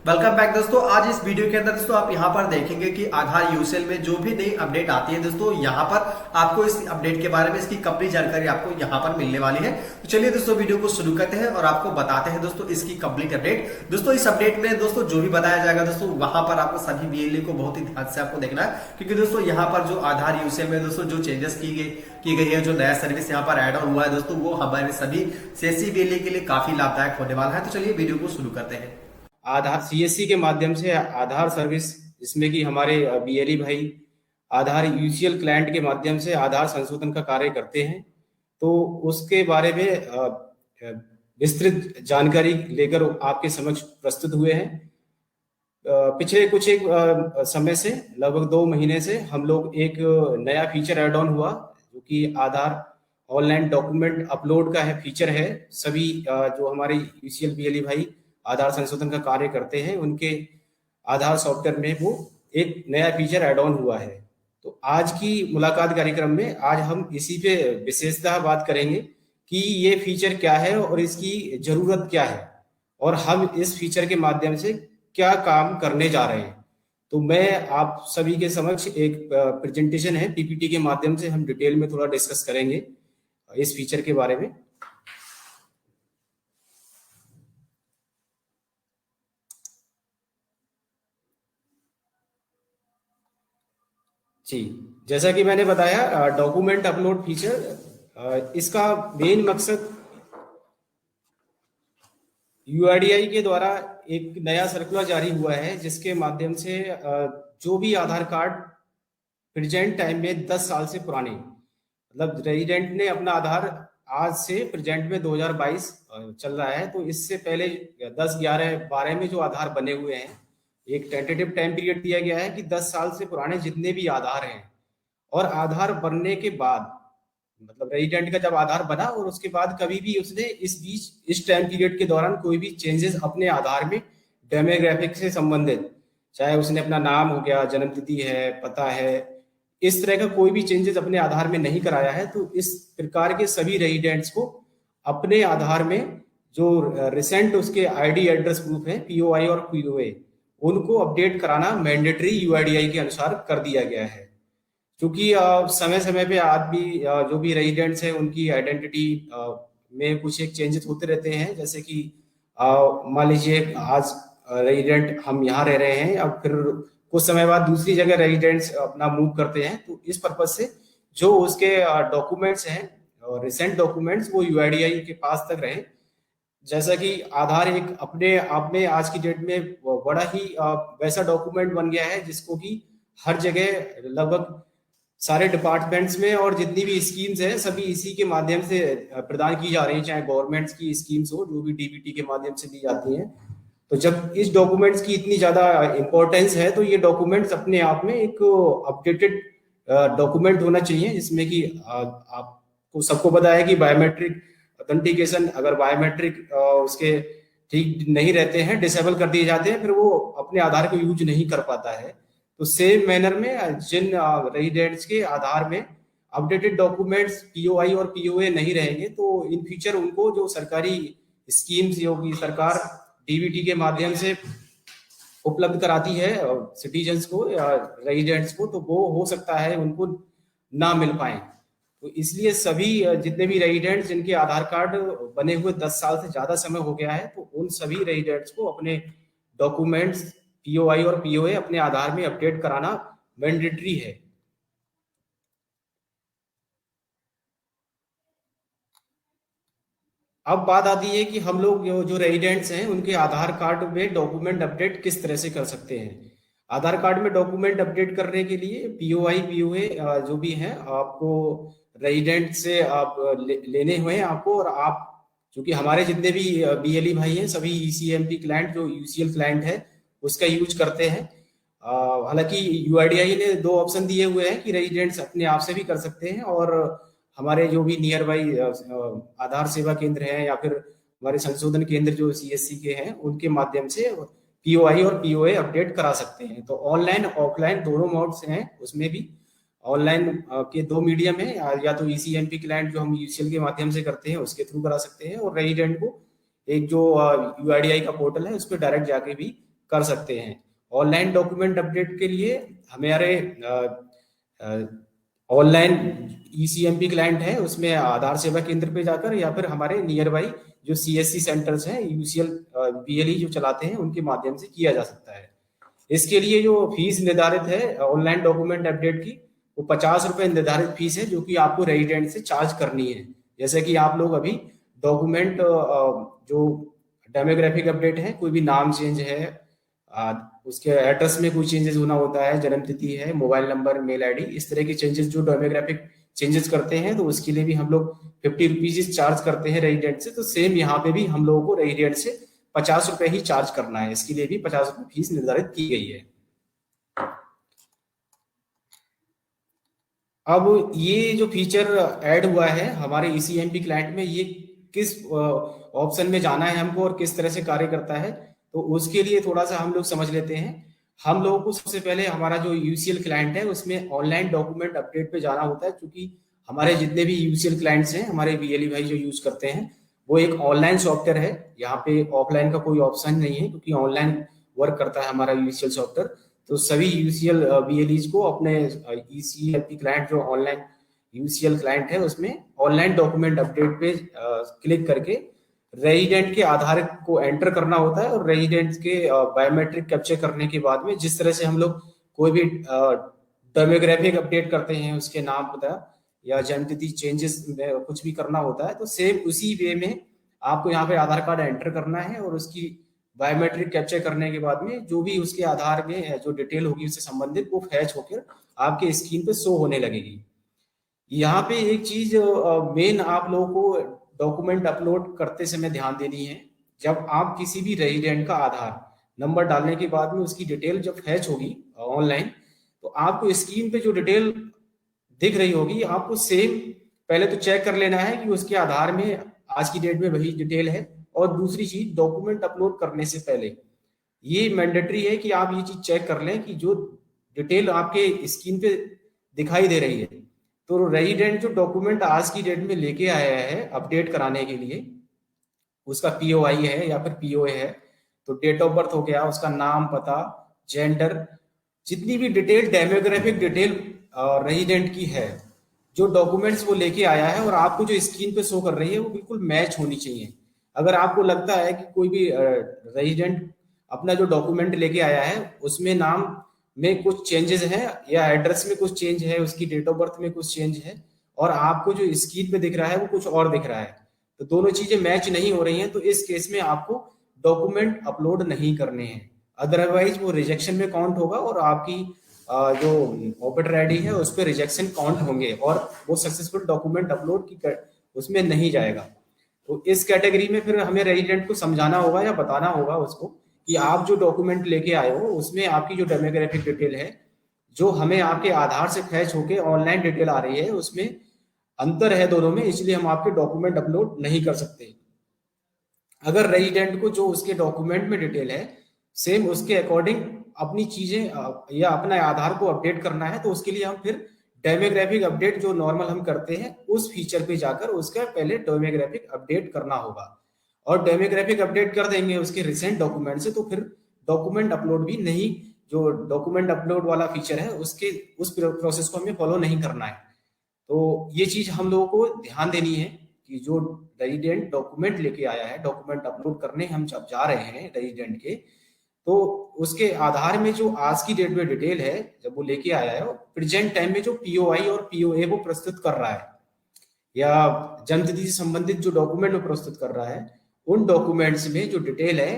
Welcome back दोस्तों। आज इस वीडियो के अंदर दोस्तों आप यहाँ पर देखेंगे कि आधार यूसेल में जो भी नई अपडेट आती है दोस्तों, यहाँ पर आपको इस अपडेट के बारे में इसकी कंप्लीट जानकारी आपको यहाँ पर मिलने वाली है। तो चलिए दोस्तों वीडियो को शुरू करते हैं और आपको बताते हैं दोस्तों इसकी कंप्लीट अपडेट। दोस्तों इस अपडेट में दोस्तों जो भी बताया जाएगा दोस्तों, वहां पर आपको सभी बीएलए को बहुत ही ध्यान से आपको देखना है, क्योंकि दोस्तों यहाँ पर जो आधार यूसेल में दोस्तों जो चेंजेस की गई है, जो नया सर्विस यहाँ पर एड ऑन हुआ है दोस्तों, वो हमारे सभी सीएससी बीएलए के लिए काफी लाभदायक होने वाला है। तो चलिए वीडियो को शुरू करते हैं। आधार सीएससी के माध्यम से आधार सर्विस, जिसमें कि हमारे बीएलई भाई आधार यूसीएल क्लाइंट के माध्यम से आधार संशोधन का कार्य करते हैं। तो उसके बारे में विस्तृत जानकारी लेकर आपके समक्ष प्रस्तुत हुए हैं। पिछले कुछ एक समय से लगभग 2 महीने से हम लोग एक नया फीचर ऐड ऑन हुआ, जो कि आधार ऑनलाइन डॉक्यूमेंट अपलोड का है फीचर है। सभी जो हमारे यूसीएल बीएलई भाई आधार संशोधन का कार्य करते हैं, उनके आधार सॉफ्टवेयर में वो एक नया फीचर ऐड ऑन हुआ है। तो आज की मुलाकात कार्यक्रम में आज हम इसी पे विशेषतः बात करेंगे कि ये फीचर क्या है और इसकी जरूरत क्या है और हम इस फीचर के माध्यम से क्या काम करने जा रहे हैं। तो मैं आप सभी के समक्ष एक प्रेजेंटेशन है, पीपीटी के माध्यम से हम डिटेल में थोड़ा डिस्कस करेंगे इस फीचर के बारे में। जी, जैसा कि मैंने बताया, डॉक्यूमेंट अपलोड फीचर, इसका मेन मकसद यूआईडीआई के द्वारा एक नया सर्कुलर जारी हुआ है, जिसके माध्यम से जो भी आधार कार्ड प्रेजेंट टाइम में 10 साल से पुराने, मतलब रेजिडेंट ने अपना आधार आज से प्रेजेंट में 2022 चल रहा है, तो इससे पहले 10, 11, 12 में जो आधार बने हुए हैं, एक टेंटेटिव टाइम पीरियड दिया गया है कि 10 साल से पुराने जितने भी आधार हैं, और आधार बनने के बाद, मतलब रेजिडेंट का जब आधार बना और उसके बाद कभी भी उसने इस बीच इस टाइम पीरियड के दौरान कोई भी चेंजेस अपने आधार में डेमोग्राफिक से संबंधित, चाहे उसने अपना नाम हो गया, जन्म तिथि है, पता है, इस तरह का कोई भी चेंजेस अपने आधार में नहीं कराया है, तो इस प्रकार के सभी रेजिडेंट्स को अपने आधार में जो रिसेंट उसके आईडी एड्रेस प्रूफ है, पीओआई और पीओए, उनको अपडेट कराना मैंडेटरी यूआईडीआई के अनुसार कर दिया गया है। क्योंकि समय समय पे आदमी जो भी रेजिडेंट्स हैं, उनकी आइडेंटिटी में कुछ एक चेंजेस होते रहते हैं। जैसे कि मान लीजिए आज रेजिडेंट हम यहाँ रह रहे हैं, अब फिर कुछ समय बाद दूसरी जगह रेजिडेंट्स अपना मूव करते हैं, तो इस पर्पज से जो उसके डॉक्यूमेंट्स हैं, रिसेंट डॉक्यूमेंट्स, वो यूआईडीआई के पास तक रहे। जैसा कि आधार एक अपने आप में आज की डेट में बड़ा ही वैसा डॉक्यूमेंट बन गया है, जिसको कि हर जगह लगभग सारे डिपार्टमेंट्स में और जितनी भी स्कीम्स हैं, सभी इसी के माध्यम से प्रदान की जा रही हैं, चाहे गवर्नमेंट्स की स्कीम्स हो, जो भी डीबीटी के माध्यम से दी जाती हैं। तो जब इस डॉक्यूमेंट्स की इतनी ज्यादा इंपॉर्टेंस है, तो ये डॉक्यूमेंट्स अपने आप में एक अपडेटेड डॉक्यूमेंट होना चाहिए, जिसमें कि आपको सबको पता है कि बायोमेट्रिक ऑथेंटिकेशन, अगर बायोमेट्रिक उसके ठीक नहीं रहते हैं, डिसेबल कर दिए जाते हैं, फिर वो अपने आधार को यूज नहीं कर पाता है। तो सेम मैनर में जिन रेजिडेंट्स के आधार में अपडेटेड डॉक्यूमेंट्स पीओआई और पीओए नहीं रहेंगे, तो इन फ्यूचर उनको जो सरकारी स्कीम्स योगी सरकार डीबीटी के माध्यम से उपलब्ध कराती है सिटीजन्स को या रेजिडेंट्स को, तो वो हो सकता है उनको ना मिल पाए। तो इसलिए सभी जितने भी रेजिडेंट्स जिनके आधार कार्ड बने हुए 10 साल से ज्यादा समय हो गया है, तो उन सभी रेजिडेंट्स को अपने डॉक्यूमेंट्स पीओआई और पीओए अपने आधार में अपडेट कराना मैंडेटरी है। अब बात आती है कि हम लोग जो रेजिडेंट्स हैं, उनके आधार कार्ड में डॉक्यूमेंट अपडेट किस तरह से कर सकते हैं। आधार कार्ड में डॉक्यूमेंट अपडेट करने के लिए पीओआई पीओए जो भी हैं, आपको रेजिडेंट से आप लेने हुए हैं आपको, और आप क्योंकि हमारे जितने भी बीएलई भाई हैं, सभी ईसीएमपी क्लाइंट जो यूसीएल क्लाइंट है उसका यूज करते हैं। हालांकि यूआईडीआई ने 2 ऑप्शन दिए हुए हैं कि रेजिडेंट्स अपने आप से भी कर सकते हैं, और हमारे जो भी नियर बाई आधार सेवा केंद्र हैं या फिर हमारे संशोधन केंद्र जो सीएससी के हैं, उनके माध्यम से पीओआई और पीओए अपडेट करा सकते हैं। तो ऑनलाइन ऑफलाइन दोनों मोड्स हैं, उसमें भी ऑनलाइन के 2 मीडियम है, या तो ईसीएमपी क्लाइंट जो हम यूसीएल के माध्यम से करते हैं उसके थ्रू करा सकते हैं, और रेजिडेंट को एक जो यूआईडीआई का पोर्टल है उस पर डायरेक्ट जाके भी कर सकते हैं। ऑनलाइन डॉक्यूमेंट अपडेट के लिए हमारे ऑनलाइन ईसीएमपी क्लाइंट है, उसमें आधार सेवा केंद्र पे जाकर या फिर हमारे नियर बाई जो सीएससी सेंटर्स हैं, यूसीएल बीएलई जो चलाते हैं, उनके माध्यम से किया जा सकता है। इसके लिए जो फीस निर्धारित है ऑनलाइन डॉक्यूमेंट अपडेट की, वो 50 रुपए निर्धारित फीस है, जो कि आपको रेजिडेंट से चार्ज करनी है। जैसे कि आप लोग अभी डॉक्यूमेंट जो डेमोग्राफिक अपडेट है, कोई भी नाम चेंज है, उसके एड्रेस में कोई चेंजेस होना होता है, जन्म तिथि है, मोबाइल नंबर, मेल आईडी, इस तरह के चेंजेस जो डेमोग्राफिक चेंजेस करते हैं, तो उसके लिए भी हम लोग 50 रुपीज चार्ज करते हैं रेजिडेंट से। तो सेम यहाँ पे भी हम लोगों को रेजिडेंट से 50 रुपए ही चार्ज करना है। इसके लिए भी 50 रुपए फीस निर्धारित की गई है। अब ये जो फीचर ऐड हुआ है हमारे ईसीएमपी क्लाइंट में, ये किस ऑप्शन में जाना है हमको और किस तरह से कार्य करता है, तो उसके लिए थोड़ा सा हम लोग समझ लेते हैं। हम लोगों को सबसे पहले हमारा जो यूसीएल क्लाइंट है उसमें ऑनलाइन डॉक्यूमेंट अपडेट पे जाना होता है, क्योंकि हमारे जितने भी यूसीएल क्लाइंट्स हैं, हमारे बीएलई भाई जो यूज करते हैं, वो एक ऑनलाइन सॉफ्टवेयर है। यहाँ पे ऑफलाइन का कोई ऑप्शन नहीं है, क्योंकि ऑनलाइन वर्क करता है हमारा यूसीएल सॉफ्टवेयर। तो सभी यूसीएल बीएलईज को अपने ईसीएमपी क्लाइंट जो ऑनलाइन यूसीएल क्लाइंट है उसमें ऑनलाइन डॉक्यूमेंट अपडेट पे क्लिक करके रेजिडेंट के आधार को एंटर करना होता है, और रेजिडेंट के बायोमेट्रिक कैप्चर करने के बाद में, जिस तरह से हम लोग कोई भी डेमोग्राफिक अपडेट करते हैं, उसके नाम पता या जन्म तिथि चेंजेस में कुछ भी करना होता है, तो सेम उसी वे में आपको यहाँ पे आधार कार्ड एंटर करना है, और उसकी बायोमेट्रिक कैप्चर करने के बाद में जो भी उसके आधार में जो डिटेल होगी उससे संबंधित, वो फैच होकर आपके स्क्रीन पे शो होने लगेगी। यहाँ पे एक चीज मेन आप लोगों को डॉक्यूमेंट अपलोड करते समय ध्यान देनी है। जब आप किसी भी रेजिडेंट का आधार नंबर डालने के बाद में उसकी डिटेल जब फैच होगी ऑनलाइन, तो आपको स्क्रीन पे जो डिटेल दिख रही होगी, आपको सेम पहले तो चेक कर लेना है कि उसके आधार में आज की डेट में वही डिटेल है। और दूसरी चीज, डॉक्यूमेंट अपलोड करने से पहले ये मैंडेटरी है कि आप ये चीज चेक कर लें कि जो डिटेल आपके स्क्रीन पे दिखाई दे रही है, तो रेजिडेंट जो डॉक्यूमेंट आज की डेट में लेके आया है अपडेट कराने के लिए, उसका पीओआई है या फिर पीओए है, तो डेट ऑफ बर्थ हो गया, उसका नाम, पता, जेंडर, जितनी भी डिटेल डेमोग्राफिक डिटेल रेजिडेंट की है, जो डॉक्यूमेंट्स वो लेके आया है और आपको जो स्क्रीन पे शो कर रही है, वो बिल्कुल मैच होनी चाहिए। अगर आपको लगता है कि कोई भी रेजिडेंट अपना जो डॉक्यूमेंट लेके आया है उसमें नाम में कुछ चेंजेस है या एड्रेस में कुछ चेंज है, उसकी डेट ऑफ बर्थ में कुछ चेंज है, और आपको जो स्क्रीन पे दिख रहा है वो कुछ और दिख रहा है, तो दोनों चीजें मैच नहीं हो रही हैं, तो इस केस में आपको डॉक्यूमेंट अपलोड नहीं करने हैं। अदरवाइज वो रिजेक्शन में काउंट होगा और आपकी जो ऑपरेटर आईडी है उस पर रिजेक्शन काउंट होंगे और वो सक्सेसफुल डॉक्यूमेंट अपलोड की उसमें नहीं जाएगा। तो इस कैटेगरी में फिर हमें रेजिडेंट को समझाना होगा या बताना होगा उसको कि आप जो डॉक्यूमेंट लेके आए हो उसमें आपकी जो डेमोग्राफिक डिटेल है, जो हमें आपके आधार से फैच होके ऑनलाइन डिटेल आ रही है, उसमें अंतर है दोनों में, इसलिए हम आपके डॉक्यूमेंट अपलोड नहीं कर सकते। अगर रेजिडेंट को जो उसके डॉक्यूमेंट में डिटेल है सेम उसके अकॉर्डिंग अपनी चीजें या अपना आधार को अपडेट करना है, तो उसके लिए हम फिर डेमोग्राफिक अपडेट जो नॉर्मल हम करते हैं उस फीचर पे जाकर उसका पहले डेमोग्राफिक अपडेट करना होगा, और डेमोग्राफिक अपडेट कर देंगे उसके रिसेंट डॉक्यूमेंट से, तो फिर डॉक्यूमेंट अपलोड भी नहीं, जो डॉक्यूमेंट अपलोड वाला फीचर है उसके उस प्रोसेस को हमें फॉलो नहीं करना है। तो ये चीज हम लोगों को ध्यान देनी है कि जो रेजिडेंट डॉक्यूमेंट लेके आया है, डॉक्यूमेंट अपलोड करने हम जब जा रहे हैं रेजिडेंट के, तो उसके आधार में जो आज की डेट में डिटेल है जब वो लेके आया है, प्रेजेंट टाइम में जो पीओआई और पीओए वो प्रस्तुत कर रहा है या जन्म तिथि से संबंधित जो डॉक्यूमेंट वो प्रस्तुत कर रहा है, उन डॉक्यूमेंट्स में जो डिटेल है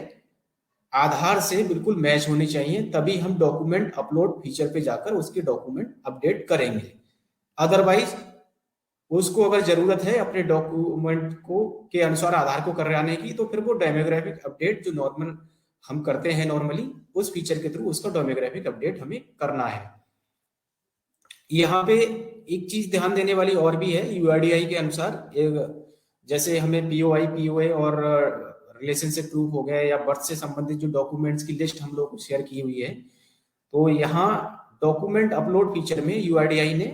आधार से बिल्कुल मैच होनी चाहिए, तभी हम डॉक्यूमेंट अपलोड फीचर पे जाकर उसके डॉक्यूमेंट अपडेट करेंगे। अदरवाइज उसको अगर जरूरत है अपने डॉक्यूमेंट को के अनुसार आधार को कराने की, तो फिर वो डेमोग्राफिक अपडेट जो नॉर्मल हम करते हैं नॉर्मली उस फीचर के थ्रू उसका डेमोग्राफिक अपडेट हमें करना है। यहाँ पे एक चीज ध्यान देने वाली और भी है, यूआईडीआई के अनुसार जैसे हमें पीओआई, पीओए और रिलेशनशिप प्रूफ हो गया या बर्थ से संबंधित जो डॉक्यूमेंट्स की लिस्ट हम लोग को शेयर की हुई है, तो यहाँ डॉक्यूमेंट अपलोड फीचर में यूआईडीआई ने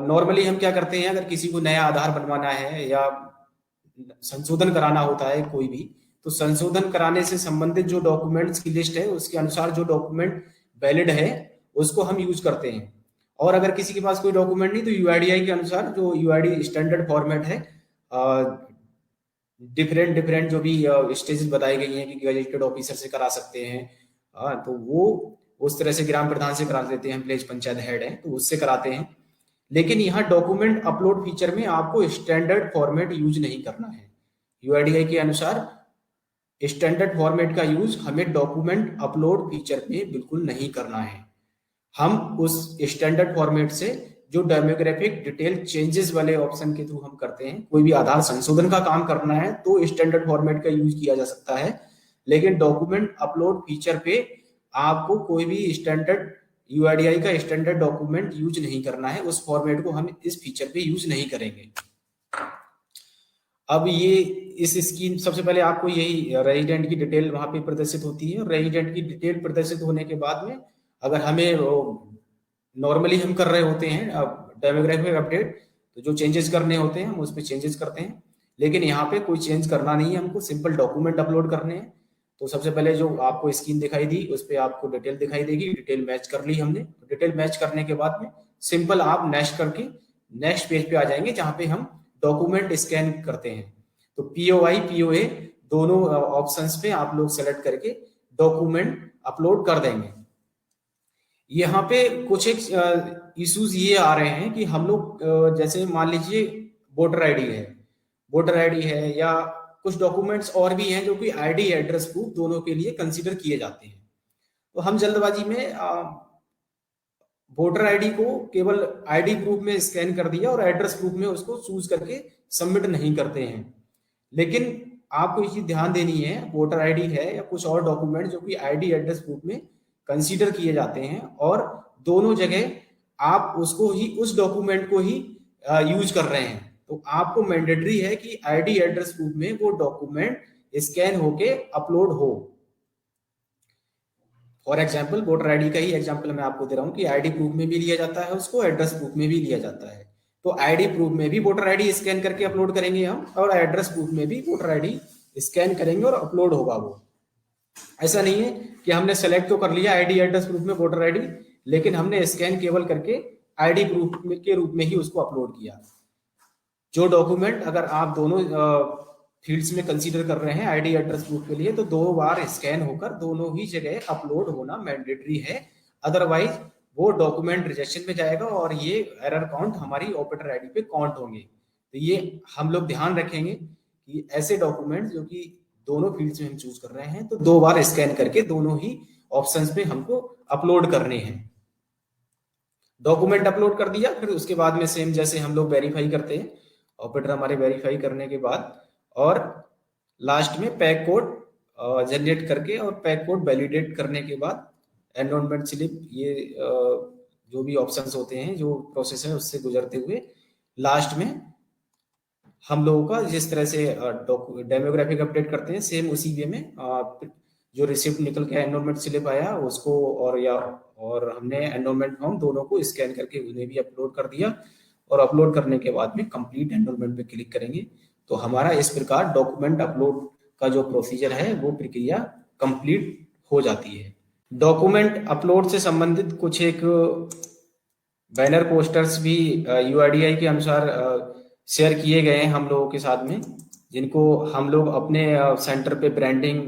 नॉर्मली हम क्या करते हैं, अगर किसी को नया आधार बनवाना है या संशोधन कराना होता है कोई भी, तो संशोधन कराने से संबंधित जो डॉक्यूमेंट्स की लिस्ट है उसके अनुसार जो डॉक्यूमेंट वैलिड है उसको हम यूज करते हैं। और अगर किसी के पास कोई डॉक्यूमेंट नहीं तो यूआईडीआई के अनुसार जो यूआईडी स्टैंडर्ड फॉर्मेट है, डिफरेंट डिफरेंट जो भी स्टेजेस बताई गई हैं कि गजेटेड ऑफिसर से करा सकते हैं, तो वो उस तरह से ग्राम प्रधान से करा देते हैं, विलेज पंचायत हेड है तो उससे कराते हैं। लेकिन यहाँ डॉक्यूमेंट अपलोड फीचर में आपको स्टैंडर्ड फॉर्मेट यूज नहीं करना है। यूआईडीआई के अनुसार स्टैंडर्ड फॉर्मेट का यूज हमें डॉक्यूमेंट अपलोड फीचर में बिल्कुल नहीं करना है। हम उस स्टैंडर्ड फॉर्मेट से जो डेमोग्राफिक डिटेल चेंजेस वाले ऑप्शन के थ्रू हम करते हैं, कोई भी आधार संशोधन का काम करना है तो स्टैंडर्ड फॉर्मेट का यूज किया जा सकता है। लेकिन डॉक्यूमेंट अपलोड फीचर पे आपको कोई भी स्टैंडर्ड यूआईडीआई का स्टैंडर्ड डॉक्यूमेंट यूज नहीं करना है, उस फॉर्मेट को हम इस फीचर पे यूज नहीं करेंगे। अब ये इस स्कीम सबसे पहले आपको यही रेजिडेंट की डिटेल वहां पे प्रदर्शित होती है। रेजिडेंट की डिटेल प्रदर्शित होने के बाद में अगर हमें नॉर्मली हम कर रहे होते हैं डेमोग्राफिक अपडेट, तो जो चेंजेस करने होते हैं हम उस पर चेंजेस करते हैं। लेकिन यहाँ पे कोई चेंज करना नहीं है, हमको सिंपल डॉक्यूमेंट अपलोड करने हैं। तो सबसे पहले जो आपको स्कीम दिखाई दी उस पर आपको डिटेल दिखाई देगी, डिटेल मैच कर ली हमने। डिटेल मैच करने के बाद में सिंपल आप नेक्स्ट करके नेक्स्ट पेज पे आ जाएंगे जहाँ पे हम डॉक्यूमेंट स्कैन करते हैं। तो पीओआई पीओए दोनों ऑप्शंस पे आप लोग सेलेक्ट करके डॉक्यूमेंट अपलोड कर देंगे। यहाँ पे कुछ एक इश्यूज ये आ रहे हैं कि हम लोग जैसे मान लीजिए वोटर आईडी है या कुछ डॉक्यूमेंट्स और भी हैं जो कि आईडी एड्रेस प्रूफ दोनों के लिए कंसीडर किए जाते हैं। तो हम जल्दबाजी में वोटर आईडी को केवल आईडी प्रूफ में स्कैन कर दिया और एड्रेस प्रूफ में उसको चूज करके सबमिट नहीं करते हैं। लेकिन आपको ये चीज ध्यान देनी है, वोटर आईडी है या कुछ और डॉक्यूमेंट जो कि आईडी एड्रेस प्रूफ में कंसीडर किए जाते हैं और दोनों जगह आप उसको ही उस डॉक्यूमेंट को ही यूज कर रहे हैं, तो आपको मैंडेटरी है कि आईडी एड्रेस प्रूफ में वो डॉक्यूमेंट स्कैन होके अपलोड हो। फॉर एग्जाम्पल वोटर आईडी का ही एग्जाम्पल मैं आपको दे रहा हूँ कि आईडी प्रूफ में भी लिया जाता है उसको, एड्रेस प्रूफ में भी लिया जाता है। तो आईडी प्रूफ में भी वोटर आईडी स्कैन करके अपलोड करेंगे हम, और एड्रेस प्रूफ में भी वोटर आईडी स्कैन करेंगे और अपलोड होगा वो। ऐसा नहीं है कि हमने सेलेक्ट तो कर लिया आईडी एड्रेस प्रूफ में वोटर आईडी, लेकिन हमने स्कैन केवल करके आईडी प्रूफ के रूप में ही उसको अपलोड किया। जो डॉक्यूमेंट अगर आप दोनों फील्ड्स में कंसीडर कर रहे हैं आईडी एड्रेस प्रूफ के लिए, तो 2 बार स्कैन होकर दोनों ही जगह अपलोड होना मैंडेटरी है। अदरवाइज वो डॉक्यूमेंट रिजेक्शन में जाएगा और ये एरर काउंट हमारी ऑपरेटर आईडी पे काउंट होंगे। तो ये हम लोग ध्यान रखेंगे कि ऐसे डॉक्यूमेंट जो कि दोनों फील्ड्स में हम चूज कर रहे हैं तो 2 बार स्कैन करके दोनों ही ऑप्शंस पे हमको अपलोड करने हैं। डॉक्यूमेंट अपलोड कर दिया, फिर उसके बाद में सेम जैसे हम लोग वेरीफाई करते हैं, ऑपरेटर हमारे वेरीफाई करने के बाद और लास्ट में पैक कोड जनरेट करके और पैक कोड वैलिडेट करने के बाद एनरोलमेंट स्लिप, ये जो भी ऑप्शंस होते हैं जो प्रोसेस है उससे गुजरते हुए लास्ट में हम लोगों का जिस तरह से डेमोग्राफिक अपडेट करते हैं सेम उसी वे में जो रिसिप्ट निकल के एनरोलमेंट स्लिप आया उसको और हमने एनरोलमेंट फॉर्म दोनों को स्कैन करके उन्हें भी अपलोड कर दिया, और अपलोड करने के बाद में कंप्लीट एनरोलमेंट पे क्लिक करेंगे तो हमारा इस प्रकार डॉक्यूमेंट अपलोड का जो प्रोसीजर है वो प्रक्रिया कंप्लीट हो जाती है। डॉक्यूमेंट अपलोड से संबंधित कुछ एक बैनर पोस्टर्स भी यूआईडीआई के अनुसार शेयर किए गए हैं हम लोगों के साथ में, जिनको हम लोग अपने सेंटर पे ब्रांडिंग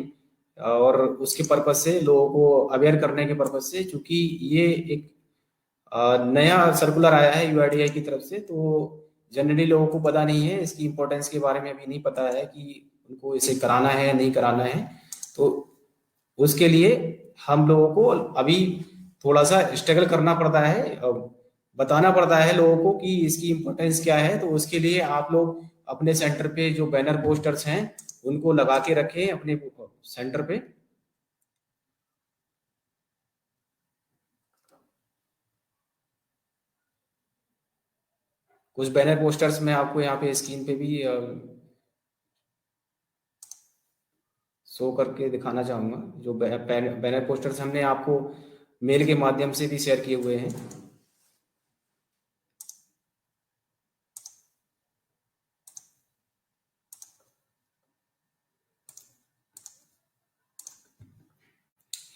और उसके पर्पज से लोगों को अवेयर करने के पर्पज से, चूंकि ये एक नया सर्कुलर आया है यूआईडीआई की तरफ से, तो जनरली लोगों को पता नहीं है, इसकी इंपॉर्टेंस के बारे में भी नहीं पता है कि उनको इसे कराना है नहीं कराना है। तो उसके लिए हम लोगों को अभी थोड़ा सा स्ट्रगल करना पड़ता है, बताना पड़ता है लोगों को कि इसकी इंपॉर्टेंस क्या है। तो उसके लिए आप लोग अपने सेंटर पे जो बैनर पोस्टर्स हैं उनको लगा के रखें अपने सेंटर पे। कुछ बैनर पोस्टर्स मैं आपको यहाँ पे स्क्रीन पे भी शो करके दिखाना चाहूंगा। जो बैनर पोस्टर्स हमने आपको मेल के माध्यम से भी शेयर किए हुए हैं।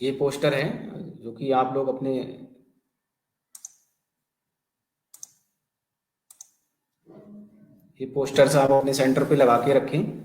ये पोस्टर है जो कि आप लोग अपने ये पोस्टर्स आप अपने सेंटर पे लगा के रखें।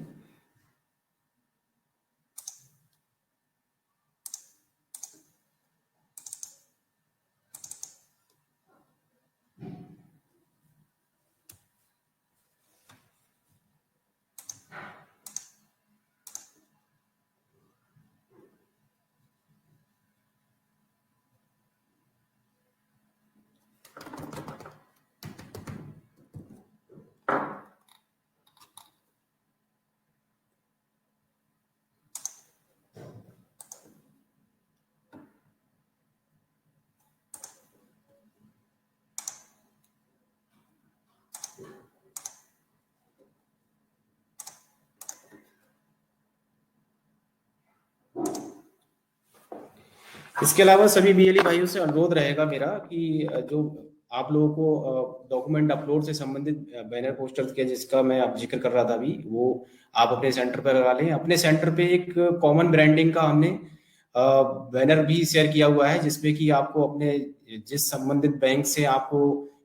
इसके अलावा सभी बीएलई भाइयों से अनुरोध रहेगा मेरा कि जो आप लोगों को डॉक्यूमेंट अपलोड से संबंधित बैनर पोस्टर के जिसका मैं अब जिक्र कर रहा था अभी, वो आप अपने सेंटर पर लगा लें। अपने सेंटर पे एक कॉमन ब्रांडिंग का हमने बैनर भी शेयर किया हुआ है, जिसमें कि आपको अपने जिस संबंधित बैंक से आपको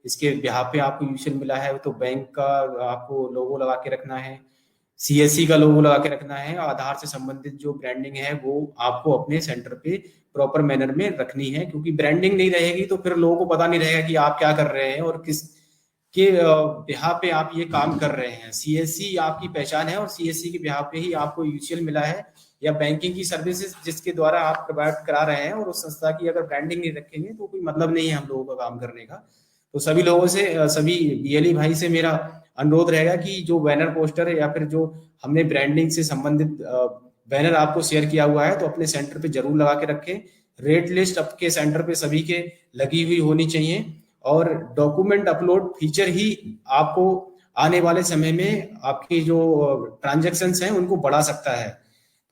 इसके बिहाफ पे आपको यूशल मिला है तो बैंक का आपको लोगो लगा के रखना है, सीएससी का लोगो लगा के रखना है, आधार से संबंधित जो ब्रांडिंग है वो आपको अपने सेंटर पे प्रॉपर मैनर में रखनी है। क्योंकि ब्रांडिंग नहीं रहेगी तो फिर लोगों को पता नहीं रहेगा कि आप क्या कर रहे हैं और किस के बिहाफ पे आप ये काम कर रहे हैं। सीएससी आपकी पहचान है और सीएससी के बिहाफ पे ही आपको यूसीएल मिला है या बैंकिंग की सर्विसेज जिसके द्वारा आप प्रोवाइड करा रहे हैं, और उस संस्था की अगर ब्रांडिंग नहीं रखेंगे तो कोई मतलब नहीं है हम लोगों का काम करने का। तो सभी लोगों से, सभी बीएलई भाई से मेरा अनुरोध रहेगा कि जो बैनर पोस्टर है या फिर जो हमने ब्रांडिंग से संबंधित बैनर आपको शेयर किया हुआ है तो अपने सेंटर पे जरूर लगा के रखें। रेट लिस्ट आपके सेंटर पे सभी के लगी हुई होनी चाहिए, और डॉक्यूमेंट अपलोड फीचर ही आपको आने वाले समय में आपकी जो ट्रांजैक्शंस हैं उनको बढ़ा सकता है।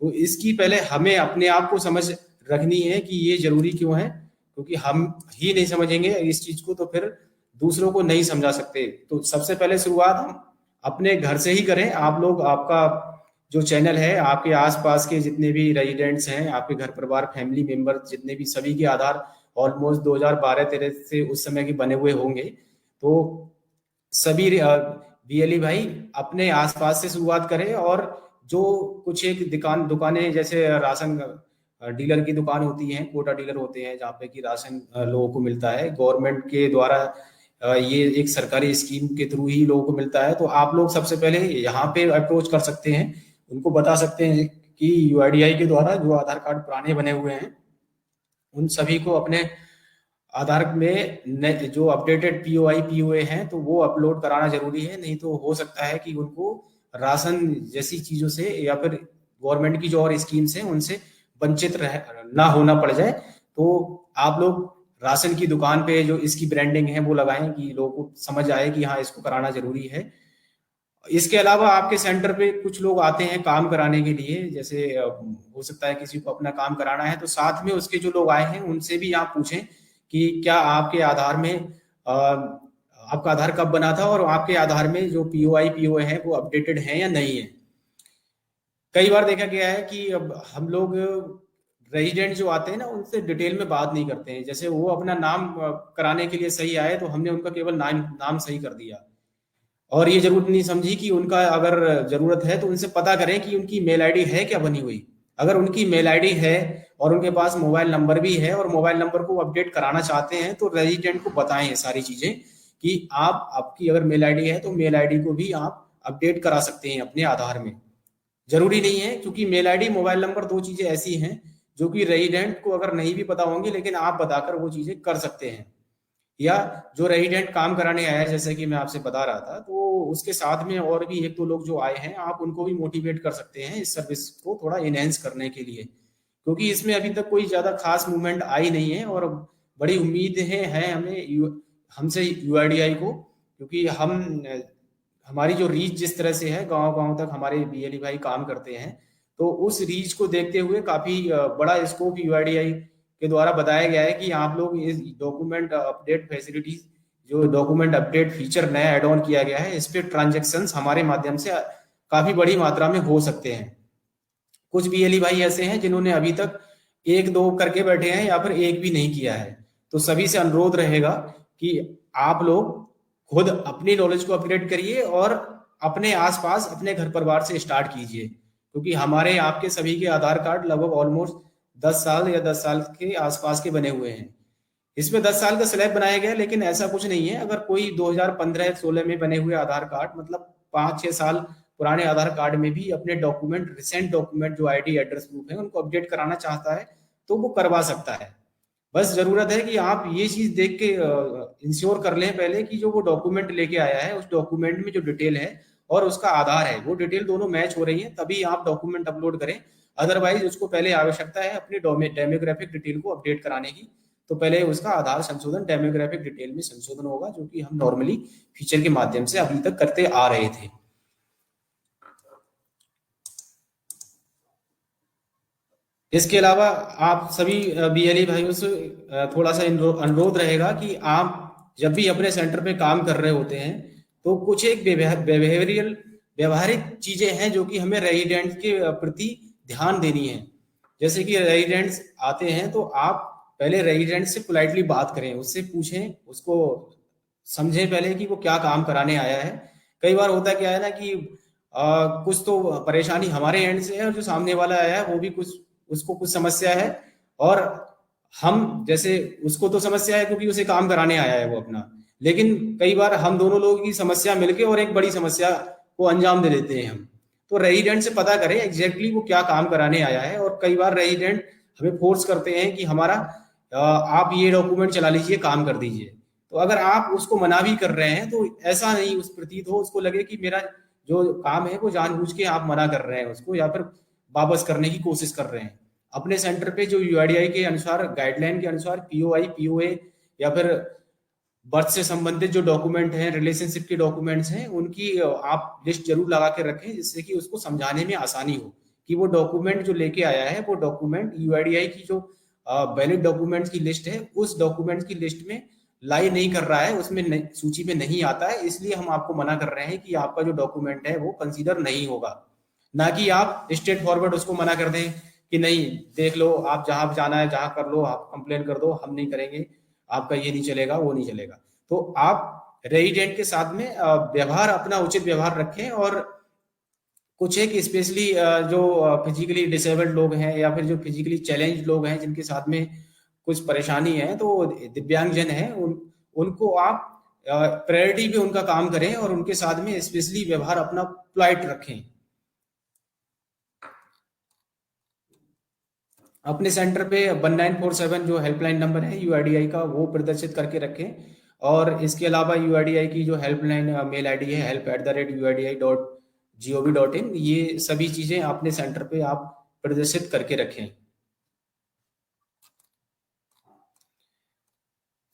तो इसकी पहले हमें अपने आप को समझ रखनी है कि ये जरूरी क्यों है, क्योंकि हम ही नहीं समझेंगे इस चीज को तो फिर दूसरों को नहीं समझा सकते। तो सबसे पहले शुरुआत हम अपने घर से ही करें। आप लोग, आपका जो चैनल है, आपके आसपास के जितने भी रेजिडेंट्स हैं, आपके घर परिवार फैमिली मेंबर जितने भी, सभी के आधार ऑलमोस्ट 2012-13 से उस समय के बने हुए होंगे। तो सभी बीएलई भाई अपने आसपास से शुरुआत करें, और जो कुछ एक दुकानें जैसे राशन डीलर की दुकान होती है, कोटा डीलर होते हैं जहाँ पे कि राशन लोगों को मिलता है गवर्नमेंट के द्वारा, ये एक सरकारी स्कीम के थ्रू ही लोगों को मिलता है। तो आप लोग सबसे पहले यहाँ पे अप्रोच कर सकते हैं, उनको बता सकते हैं कि यूआईडीआई के द्वारा जो आधार कार्ड पुराने बने हुए हैं उन सभी को अपने आधार में जो अपडेटेड पीओआई पीओए हैं तो वो अपलोड कराना जरूरी है। नहीं तो हो सकता है कि उनको राशन जैसी चीजों से या फिर गवर्नमेंट की जो और स्कीम्स हैं उनसे वंचित ना होना पड़ जाए। तो आप लोग राशन की दुकान पे जो इसकी ब्रांडिंग है वो लगाएं कि लोगों को समझ आए कि हाँ इसको कराना जरूरी है। इसके अलावा आपके सेंटर पे कुछ लोग आते हैं काम कराने के लिए, जैसे हो सकता है किसी को अपना काम कराना है, तो साथ में उसके जो लोग आए हैं उनसे भी आप पूछें कि क्या आपके आधार में आपका आधार कब बना था और आपके आधार में जो पीओआई पीओए है वो अपडेटेड है या नहीं है। कई बार देखा गया है कि अब हम लोग रेजिडेंट जो आते हैं ना उनसे डिटेल में बात नहीं करते हैं। जैसे वो अपना नाम कराने के लिए सही आए तो हमने उनका केवल नाम सही कर दिया, और ये जरूरत नहीं समझी कि उनका अगर जरूरत है तो उनसे पता करें कि उनकी मेल आईडी है क्या बनी हुई। अगर उनकी मेल आईडी है और उनके पास मोबाइल नंबर भी है और मोबाइल नंबर को अपडेट कराना चाहते हैं तो रेजिडेंट को बताएं ये सारी चीजें कि आपकी अगर मेल आईडी है तो मेल आईडी को भी आप अपडेट करा सकते हैं अपने आधार में। जरूरी नहीं है, क्योंकि मेल आईडी मोबाइल नंबर दो चीजें ऐसी हैं जो कि रेजिडेंट को अगर नहीं भी पता होंगी लेकिन आप बताकर वो चीजें कर सकते हैं। या जो रेजिडेंट काम कराने आया है जैसे कि मैं आपसे बता रहा था, तो उसके साथ में और भी एक दो लोग जो आए हैं आप उनको भी मोटिवेट कर सकते हैं इस सर्विस को थोड़ा इनहेंस करने के लिए, क्योंकि इसमें अभी तक कोई ज्यादा खास मूवमेंट आई नहीं है। और बड़ी उम्मीद है हमें हमसे यूआईडीआई को, क्योंकि हमारी जो रीच जिस तरह से है गांव गांव तक हमारे बीएलई भाई काम करते हैं, तो उस रीच को देखते हुए काफी बड़ा स्कोप यूआईडीआई के द्वारा बताया गया है कि आप लोग इस डॉक्यूमेंट अपडेट फैसिलिटीज, जो डॉक्यूमेंट अपडेट फीचर नया एड ऑन किया गया है, इस पे ट्रांजैक्शंस हमारे माध्यम से काफी बड़ी मात्रा में हो सकते हैं। कुछ बीएलई भाई ऐसे हैं जिन्होंने अभी तक एक दो करके बैठे हैं या फिर एक भी नहीं किया है। तो सभी से अनुरोध रहेगा कि आप लोग खुद अपनी नॉलेज को अपग्रेड करिए और अपने आसपास अपने घर परिवार से स्टार्ट कीजिए, क्योंकि हमारे आपके सभी के आधार कार्ड लगभग ऑलमोस्ट 10 साल या 10 साल के आसपास के बने हुए हैं। इसमें 10 साल का स्लैब बनाया गया है, लेकिन ऐसा कुछ नहीं है। अगर कोई 2015-16 में बने हुए आधार कार्ड, मतलब 5-6 साल पुराने आधार कार्ड में भी अपने डॉक्यूमेंट, रिसेंट डॉक्यूमेंट जो आईडी एड्रेस प्रूफ है उनको अपडेट कराना चाहता है तो वो करवा सकता है। बस जरूरत है कि आप ये चीज देख के इंश्योर कर लें पहले कि जो वो डॉक्यूमेंट लेके आया है उस डॉक्यूमेंट में जो डिटेल है और उसका आधार है वो डिटेल दोनों मैच हो रही है, तभी आप डॉक्यूमेंट अपलोड करें। अदरवाइज उसको पहले आवश्यकता है अपनी डेमोग्राफिक डिटेल को अपडेट कराने की, तो पहले उसका आधार संशोधन डेमोग्राफिक डिटेल में संशोधन होगा, जो कि हम नॉर्मली फीचर के माध्यम से अभी तक करते आ रहे थे। इसके अलावा आप सभी बीएलई भाइयों से थोड़ा सा अनुरोध रहेगा कि आप जब भी अपने सेंटर पे काम कर रहे होते हैं तो कुछ एक बिहेवियरल व्यवहारिक चीजें हैं जो कि हमें रेजिडेंट्स के प्रति ध्यान देनी है। जैसे कि रेजिडेंट्स आते हैं तो आप पहले रेजिडेंट से पोलाइटली बात करें, उससे पूछें, उसको समझें पहले कि वो क्या काम कराने आया है। कई बार होता क्या है ना कि कुछ तो परेशानी हमारे एंड से है और जो सामने वाला आया है वो भी कुछ, उसको कुछ समस्या है, और हम जैसे उसको तो समस्या है क्योंकि उसे काम कराने आया है वो अपना, लेकिन कई बार हम दोनों लोगों की समस्या मिलके और एक बड़ी समस्या को अंजाम दे देते हैं हम। तो रेजिडेंट से पता करें एग्जैक्टली वो क्या काम कराने आया है, और कई बार रेजिडेंट हमें फोर्स करते हैं कि हमारा आप ये डॉक्यूमेंट चला लीजिए, काम कर दीजिए। तो अगर आप उसको मना भी कर रहे हैं तो ऐसा नहीं उस प्रतीत हो, उसको लगे कि मेरा जो काम है वो जानबूझ के आप मना कर रहे हैं उसको, या फिर वापस करने की कोशिश कर रहे हैं। अपने सेंटर पे जो यूआईडीआई के अनुसार, गाइडलाइन के अनुसार पीओआई, पीओए या फिर बर्थ से संबंधित जो डॉक्यूमेंट हैं, रिलेशनशिप के डॉक्यूमेंट्स हैं, उनकी आप लिस्ट जरूर लगा के रखें, जिससे कि उसको समझाने में आसानी हो कि वो डॉक्यूमेंट जो लेके आया है वो डॉक्यूमेंट यूआईडीआई की जो वैलिड डॉक्यूमेंट्स की लिस्ट है उस डॉक्यूमेंट्स की लिस्ट में लाई नहीं कर रहा है, उसमें सूची में नहीं आता है, इसलिए हम आपको मना कर रहे हैं कि आपका जो डॉक्यूमेंट है वो कंसीडर नहीं होगा। ना कि आप स्ट्रेट फॉरवर्ड उसको मना कर दें कि नहीं, देख लो, आप जहां जाना है जहां कर लो, आप कंप्लेन कर दो, हम नहीं करेंगे, आपका ये नहीं चलेगा, वो नहीं चलेगा। तो आप रेजिडेंट के साथ में व्यवहार, अपना उचित व्यवहार रखें। और कुछ एक स्पेशली जो फिजिकली डिसेबल्ड लोग हैं या फिर जो फिजिकली चैलेंज लोग हैं जिनके साथ में कुछ परेशानी है, तो दिव्यांगजन है, उनको आप प्रायोरिटी पे उनका काम करें और उनके साथ में स्पेशली व्यवहार अपना पोलाइट रखें। अपने सेंटर पे 1947 जो हेल्पलाइन नंबर है यूआईडीआई का वो प्रदर्शित करके रखें। और इसके अलावा यूआईडीआई की जो हेल्पलाइन मेल आईडी है help@uidi.gov.in, ये सभी चीजें अपने सेंटर पे आप प्रदर्शित करके रखें।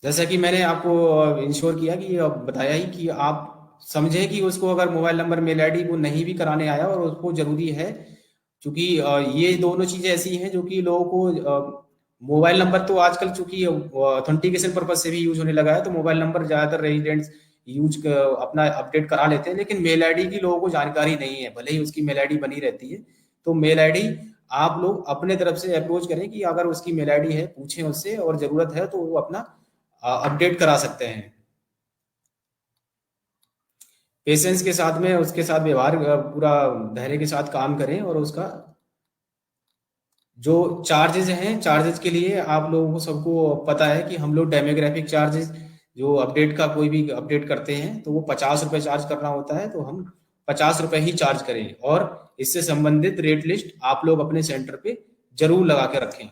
जैसा कि मैंने आपको इंश्योर किया कि बताया ही कि आप समझें कि उसको अगर मोबाइल नंबर, मेल आईडी वो नहीं भी कराने आया और उसको जरूरी है, क्योंकि ये दोनों चीजें ऐसी हैं जो कि लोगों को, मोबाइल नंबर तो आजकल चूंकि ऑथेंटिकेशन पर्पज से भी यूज होने लगा है, तो मोबाइल नंबर ज्यादातर रेजिडेंट्स अपना अपडेट करा लेते हैं, लेकिन मेल आईडी की लोगों को जानकारी नहीं है, भले ही उसकी मेल आईडी बनी रहती है। तो मेल आईडी आप लोग अपने तरफ से अप्रोच करें कि अगर उसकी मेल आईडी है पूछें उससे, और जरूरत है तो वो अपना अपडेट करा सकते हैं। पेशेंस के साथ में उसके साथ व्यवहार पूरा धैर्य के साथ काम करें, और उसका जो चार्जेस हैं, चार्जेस के लिए आप लोगों को सबको पता है कि हम लोग डेमोग्राफिक चार्जेस जो अपडेट का कोई भी अपडेट करते हैं तो वो 50 रुपए चार्ज करना होता है, तो हम 50 रुपए ही चार्ज करें। और इससे संबंधित रेट लिस्ट आप लोग अपने सेंटर पे जरूर लगा के रखें।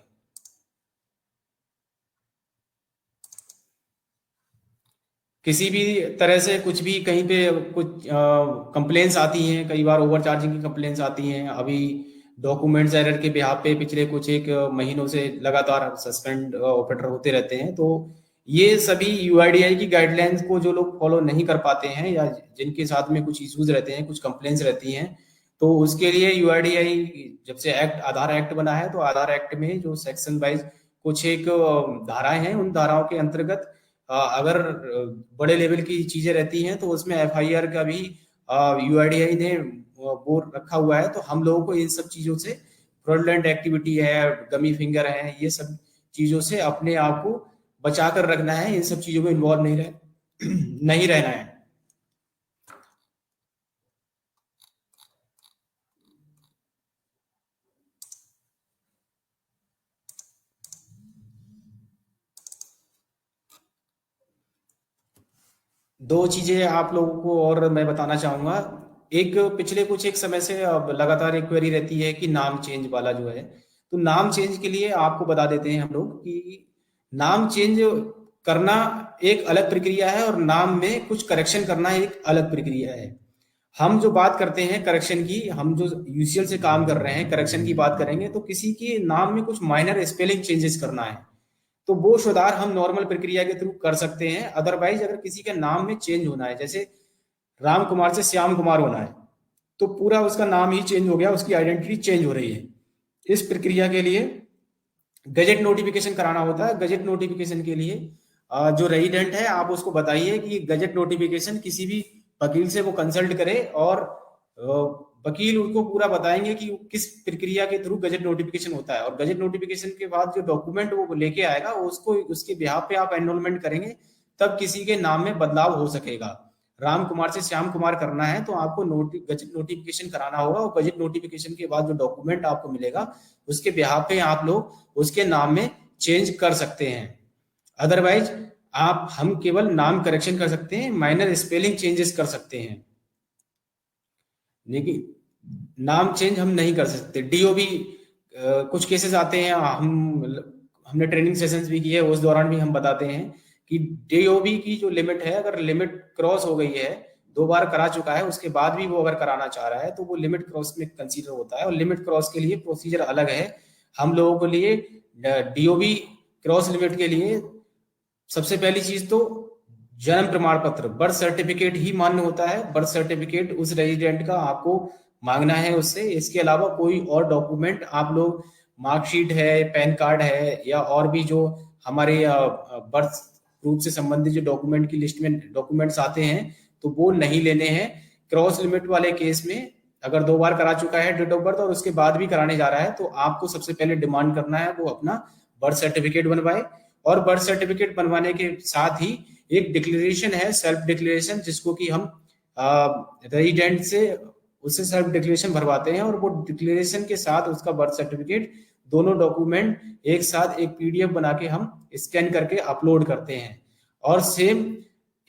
किसी भी तरह से कुछ भी कहीं पे कुछ कंप्लेन्स आती हैं, कई बार ओवर चार्जिंग की कंप्लेन्स आती हैं। अभी डॉक्यूमेंट्स एरर के बिहाफ पे पिछले कुछ एक महीनों से लगातार सस्पेंड ऑपरेटर होते रहते हैं। तो ये सभी यूआईडीआई की गाइडलाइंस को जो लोग फॉलो नहीं कर पाते हैं या जिनके साथ में कुछ इश्यूज रहते हैं, कुछ कंप्लेन्स रहती हैं, तो उसके लिए यूआईडीआई जब से आधार एक्ट बना है, तो आधार एक्ट में जो सेक्शन वाइज कुछ एक धाराएं हैं, उन धाराओं के अंतर्गत अगर बड़े लेवल की चीजें रहती हैं तो उसमें एफआईआर का भी यूआईडीआई ने वो रखा हुआ है। तो हम लोगों को इन सब चीजों से फ्रॉडलेंट एक्टिविटी है, गमी फिंगर है, ये सब चीजों से अपने आप को बचा कर रखना है। इन सब चीजों में इन्वॉल्व नहीं रहना है। दो चीजें आप लोगों को और मैं बताना चाहूंगा। एक, पिछले कुछ एक समय से अब लगातार एक क्वेरी रहती है कि नाम चेंज वाला जो है, तो नाम चेंज के लिए आपको बता देते हैं हम लोग कि नाम चेंज करना एक अलग प्रक्रिया है और नाम में कुछ करेक्शन करना एक अलग प्रक्रिया है। हम जो बात करते हैं करेक्शन की, हम जो यूसीएल से काम कर रहे हैं करेक्शन की बात करेंगे, तो किसी के नाम में कुछ माइनर स्पेलिंग चेंजेस करना है तो वो सुधार हम नॉर्मल प्रक्रिया के थ्रू कर सकते हैं। अदरवाइज अगर किसी के नाम में चेंज होना है, जैसे राम कुमार से श्याम कुमार होना है, तो पूरा उसका नाम ही चेंज हो गया, उसकी आइडेंटिटी चेंज हो रही है। इस प्रक्रिया के लिए गजेट नोटिफिकेशन कराना होता है। गजेट नोटिफिकेशन के लिए जो रेजिडेंट है आप उसको बताइए कि गजेट नोटिफिकेशन किसी भी वकील से वो कंसल्ट करे और वकील उनको पूरा बताएंगे कि किस प्रक्रिया के थ्रू गजेट नोटिफिकेशन होता है। और गजेट नोटिफिकेशन के बाद जो डॉक्यूमेंट वो लेके आएगा उसको उसके बिहाफ पे आप एनरोलमेंट करेंगे, तब किसी के नाम में बदलाव हो सकेगा। राम कुमार से श्याम कुमार करना है तो आपको गजेट नोटिफिकेशन कराना होगा और गजेट नोटिफिकेशन के बाद जो डॉक्यूमेंट आपको मिलेगा उसके बिहाफ पे आप लोग उसके नाम में चेंज कर सकते हैं। अदरवाइज हम केवल नाम करेक्शन कर सकते हैं, माइनर स्पेलिंग चेंजेस कर सकते हैं, लेकिन नाम चेंज हम नहीं कर सकते। डीओबी कुछ केसेस आते हैं, हमने ट्रेनिंग सेशंस भी किए, उस दौरान भी हम बताते हैं कि डीओबी की जो लिमिट है, अगर लिमिट क्रॉस हो गई है, 2 बार करा चुका है, उसके बाद भी वो अगर कराना चाह रहा है तो वो लिमिट क्रॉस में कंसीडर होता है। और लिमिट क्रॉस के लिए प्रोसीजर अलग है। हम लोगों के लिए डीओबी क्रॉस लिमिट के लिए सबसे पहली चीज तो जन्म प्रमाण पत्र, बर्थ सर्टिफिकेट ही मान्य होता है। बर्थ सर्टिफिकेट उस रेजिडेंट का आपको मांगना है उससे। इसके अलावा कोई और डॉक्यूमेंट आप लोग, मार्कशीट है, पैन कार्ड है, या और भी जो हमारे बर्थ प्रूफ से संबंधित जो डॉक्यूमेंट की लिस्ट में डॉक्यूमेंट्स आते हैं, तो वो नहीं लेने हैं। क्रॉस लिमिट वाले केस में अगर 2 बार करा चुका है डेट ऑफ बर्थ और उसके बाद भी कराने जा रहा है, तो आपको सबसे पहले डिमांड करना है वो अपना बर्थ सर्टिफिकेट बनवाए। और बर्थ सर्टिफिकेट बनवाने के साथ ही एक डिक्लेरेशन है, सेल्फ डिक्लेरेशन, जिसको कि हम रेजिडेंट से उससे सेल्फ डिक्लेरेशन भरवाते हैं और वो डिक्लेरेशन के साथ उसका बर्थ सर्टिफिकेट, दोनों डॉक्यूमेंट एक साथ एक पीडीएफ बना के हम स्कैन करके अपलोड करते हैं। और सेम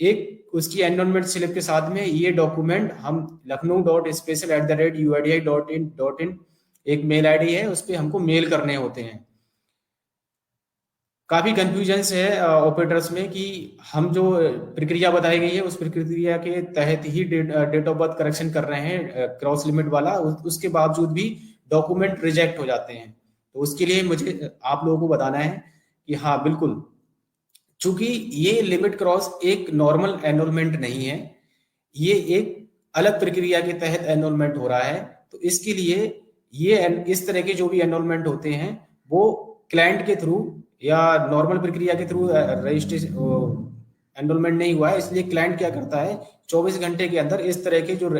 एक उसकी एनरोलमेंट स्लिप के साथ में ये डॉक्यूमेंट हम lakhnou.special@uidi.in एक मेल आईडी है, उस पर हमको मेल करने होते हैं। काफी कंफ्यूजन है ऑपरेटर्स में कि हम जो प्रक्रिया बताई गई है उस प्रक्रिया के तहत ही डेट ऑफ बर्थ करेक्शन कर रहे हैं क्रॉस लिमिट वाला, उसके बावजूद भी डॉक्यूमेंट रिजेक्ट हो जाते हैं। तो उसके लिए मुझे आप लोगों को बताना है कि हाँ बिल्कुल, चूंकि ये लिमिट क्रॉस एक नॉर्मल एनरोलमेंट नहीं है, ये एक अलग प्रक्रिया के तहत एनरोलमेंट हो रहा है। तो इसके लिए ये इस तरह के जो भी एनरोलमेंट होते हैं वो क्लाइंट के थ्रू या नॉर्मल प्रक्रिया के थ्रू रजिस्ट्रेशन एनरोलमेंट नहीं हुआ है, इसलिए क्लाइंट क्या करता है 24 घंटे के अंदर इस तरह के जो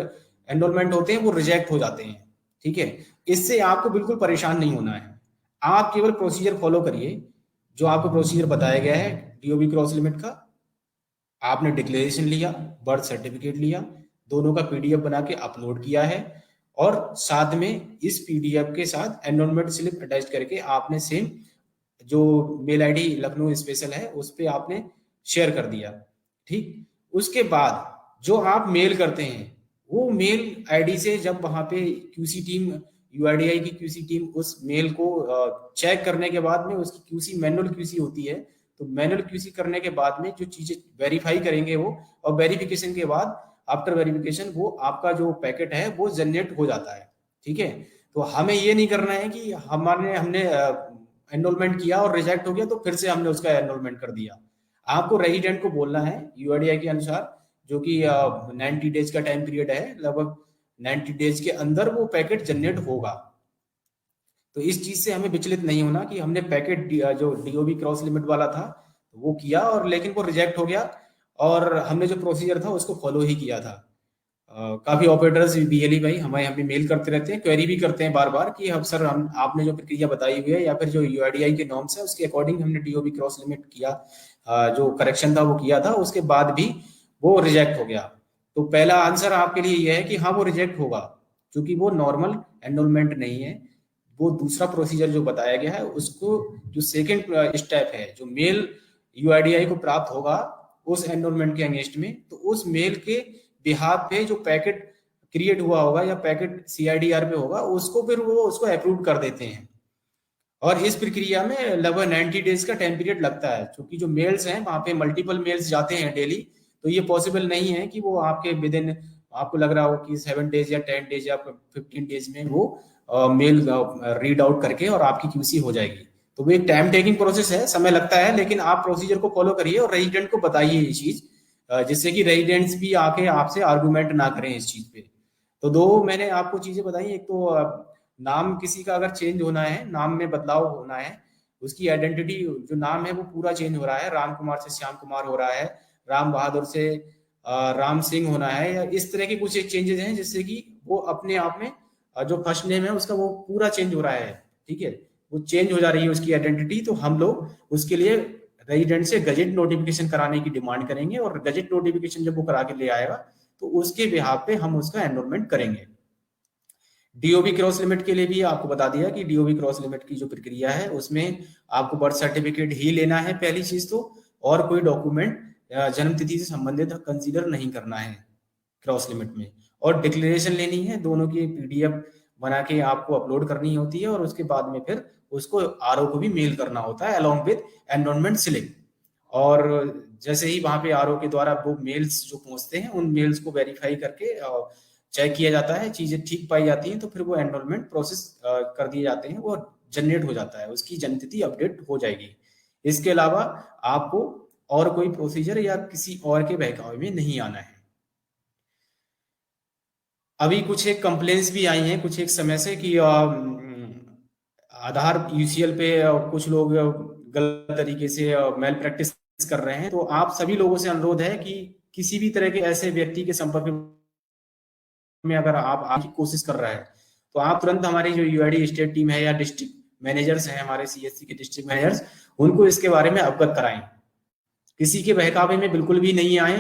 एनरोलमेंट होते हैं वो रिजेक्ट हो जाते हैं। ठीक है, इससे आपको बिल्कुल परेशान नहीं होना है। आप केवल प्रोसीजर फॉलो करिए जो आपको प्रोसीजर बताया गया है डीओबी क्रॉस लिमिट का। आपने डिक्लेरेशन लिया, बर्थ सर्टिफिकेट लिया, दोनों का पीडीएफ बना के अपलोड किया है और साथ में इस पीडीएफ के साथ एनरोलमेंट स्लिप अटैच करके आपने सेम जो मेल आईडी लखनऊ स्पेशल है उस पे आपने शेयर कर दिया। ठीक, उसके बाद जो आप मेल करते हैं वो मेल आईडी से जब वहां पे क्यूसी टीम, यूआईडीआई की क्यूसी टीम उस मेल को चेक करने के बाद में उसकी क्यूसी मैनुअल क्यूसी होती है, तो मैनुअल क्यूसी करने के बाद में जो चीजें वेरीफाई करेंगे वो, और वेरिफिकेशन के बाद आफ्टर वेरिफिकेशन वो आपका जो पैकेट है वो जनरेट हो जाता है। ठीक है, तो हमें ये नहीं करना है कि हमने एनरोलमेंट किया और रिजेक्ट हो गया तो फिर से हमने उसका एनरोलमेंट कर दिया। आपको रेजिडेंट को बोलना है यूआईडीआई के अनुसार, जो कि 90 डेज का टाइम पीरियड है, लगभग 90 डेज के अंदर वो पैकेट जनरेट होगा। तो इस चीज से हमें विचलित नहीं होना कि हमने पैकेट जो डीओबी क्रॉस लिमिट वाला था वो किया और लेकिन वो रिजेक्ट हो गया और हमने जो प्रोसीजर था उसको फॉलो ही किया था। काफी ऑपरेटर्स बीएलई भाई हमें मेल करते रहते हैं, क्वेरी भी करते हैं बार बार कि हम सर हम आपने जो प्रक्रिया बताई हुई है या फिर जो यूआईडीआई के नॉर्म्स है उसके अकॉर्डिंग हमने डीओबी क्रॉस लिमिट किया, जो करेक्शन था वो किया था, उसके बाद भी वो रिजेक्ट हो गया। तो पहला आंसर आपके लिए यह है कि हाँ वो रिजेक्ट होगा, क्योंकि वो नॉर्मल एनरोलमेंट नहीं है। वो दूसरा प्रोसीजर जो बताया गया है उसको, जो सेकेंड स्टेप है, जो मेल यूआईडीआई को प्राप्त होगा उस एनरोलमेंट के अगेंस्ट में, तो उस मेल के बिहाफ पे जो पैकेट क्रिएट हुआ होगा या पैकेट सीआईडीआर पे होगा, उसको फिर वो उसको अप्रूव कर देते हैं। और इस प्रक्रिया में लगभग 90 डेज का टाइम पीरियड लगता है, क्योंकि जो मेल्स हैं वहां पे मल्टीपल मेल्स जाते हैं डेली, तो ये पॉसिबल नहीं है कि वो आपके विद इन, आपको लग रहा हो कि 7 डेज या 10 डेज या 15 डेज में वो मेल रीड आउट करके और आपकी क्यूसी हो जाएगी। तो वो एक टाइम टेकिंग प्रोसेस है, समय लगता है, लेकिन आप प्रोसीजर को फॉलो करिए और रेजिडेंट को बताइए ये चीज, जिससे कि रेजिडेंट्स भी आके आपसे आर्गुमेंट ना करें इस चीज पे। तो दो मैंने आपको चीजें बताई, एक तो नाम किसी का अगर चेंज होना है, नाम में बदलाव होना है, उसकी आइडेंटिटी, जो नाम है वो पूरा चेंज हो रहा है, राम कुमार से श्याम कुमार हो रहा है, राम बहादुर से राम सिंह होना है, या इस तरह के कुछ एक चेंजेस हैं जिससे कि वो अपने आप में जो फर्स्ट नेम है उसका वो पूरा चेंज हो रहा है, ठीक है, वो चेंज हो जा रही है उसकी आइडेंटिटी, तो हम लोग उसके लिए रेजिडेंट से गजेट नोटिफिकेशन कराने की डिमांड करेंगे, और गजेट नोटिफिकेशन जब वो करा के ले आएगा तो उसके बिहाफ पे हम उसका एनरोलमेंट करेंगे। डीओबी क्रॉस लिमिट के लिए भी आपको बता दिया कि डीओबी क्रॉस लिमिट की जो प्रक्रिया है उसमें आपको बर्थ सर्टिफिकेट ही लेना है पहली चीज तो, और कोई डॉक्यूमेंट जन्म तिथि से संबंधित कंसीडर नहीं करना है क्रॉस लिमिट में, और डिक्लेरेशन लेनी है, दोनों की पीडीएफ बना के आपको अपलोड करनी होती है, और उसके बाद में फिर उसको आरओ को भी मेल करना होता है अलोंग विद एनरोलमेंट स्लिप। और जैसे ही वहां पे आरओ के द्वारा वो मेल्स जो पहुंचते हैं उन मेल्स को वेरीफाई करके चेक किया जाता है, चीजें ठीक पाई जाती हैं, तो फिर वो एनरोलमेंट प्रोसेस कर दिए जाते हैं, वो जनरेट हो जाता है, उसकी जन्मतिथि अपडेट हो जाएगी। इसके अलावा आपको और कोई प्रोसीजर या किसी और के बहकावे में नहीं आना है। अभी कुछ एक कंप्लेंट्स भी आई हैं कुछ एक समय से कि आधार यूसीएल पे कुछ लोग गलत तरीके से मेल प्रैक्टिस कर रहे हैं, तो आप सभी लोगों से अनुरोध है कि किसी भी तरह के ऐसे व्यक्ति के संपर्क में अगर आप आने की कोशिश कर रहा है तो आप तुरंत हमारी जो यूआईडी स्टेट टीम है या डिस्ट्रिक्ट मैनेजर्स हैं, हमारे सीएससी के डिस्ट्रिक्ट मैनेजर्स, उनको इसके बारे में अवगत कराएं। किसी के बहकावे में बिल्कुल भी नहीं आए।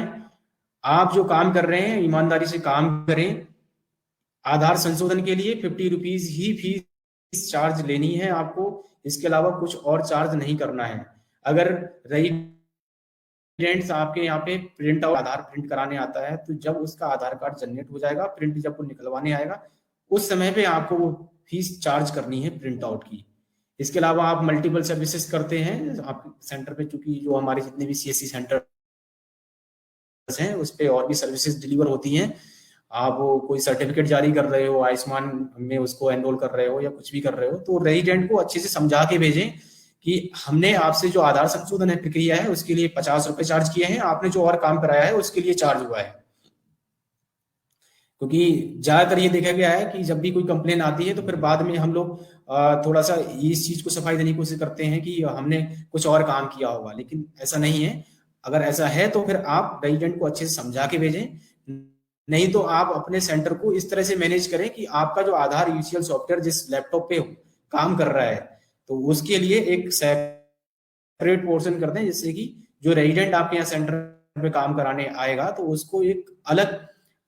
आप जो काम कर रहे हैं ईमानदारी से काम करें। आधार संशोधन के लिए 50 रुपीज ही फीस चार्ज लेनी है आपको, इसके अलावा कुछ और चार्ज नहीं करना है। अगर रेजिडेंट्स आपके यहाँ पे प्रिंट आउट आधार प्रिंट कराने आता है, तो जब उसका आधार कार्ड जनरेट हो जाएगा, प्रिंट जब वो निकलवाने आएगा, उस समय पे आपको वो फीस चार्ज करनी है प्रिंट आउट की। इसके अलावा आप मल्टीपल सर्विसेज करते हैं आप सेंटर पे, चूंकि जो हमारे जितने भी सीएससी सेंटर हैं उस पे और भी सर्विसेज डिलीवर होती हैं। आप वो कोई सर्टिफिकेट जारी कर रहे हो, आयुष्मान में उसको एनरोल कर रहे हो या कुछ भी कर रहे हो, तो रेजिडेंट को अच्छे से समझा के भेजें कि हमने आपसे जो आधार संशोधन प्रक्रिया है उसके लिए 50 रुपए चार्ज किए हैं, आपने जो और काम कराया है उसके लिए चार्ज हुआ है। क्योंकि ज्यादातर ये देखा गया है कि जब भी कोई कंप्लेन आती है तो फिर बाद में हम लोग थोड़ा सा इस चीज को सफाई देने की कोशिश करते हैं कि हमने कुछ और काम किया होगा, लेकिन ऐसा नहीं है। अगर ऐसा है तो फिर आप रेजिडेंट को अच्छे से समझा के भेजें, नहीं तो आप अपने सेंटर को इस तरह से मैनेज करें कि आपका जो आधार यूसीएल सॉफ्टवेयर जिस लैपटॉप पे काम कर रहा है तो उसके लिए एक सेपरेट पोर्शन कर दें, जिससे कि जो रेजिडेंट आपके यहाँ सेंटर पे काम कराने आएगा तो उसको एक अलग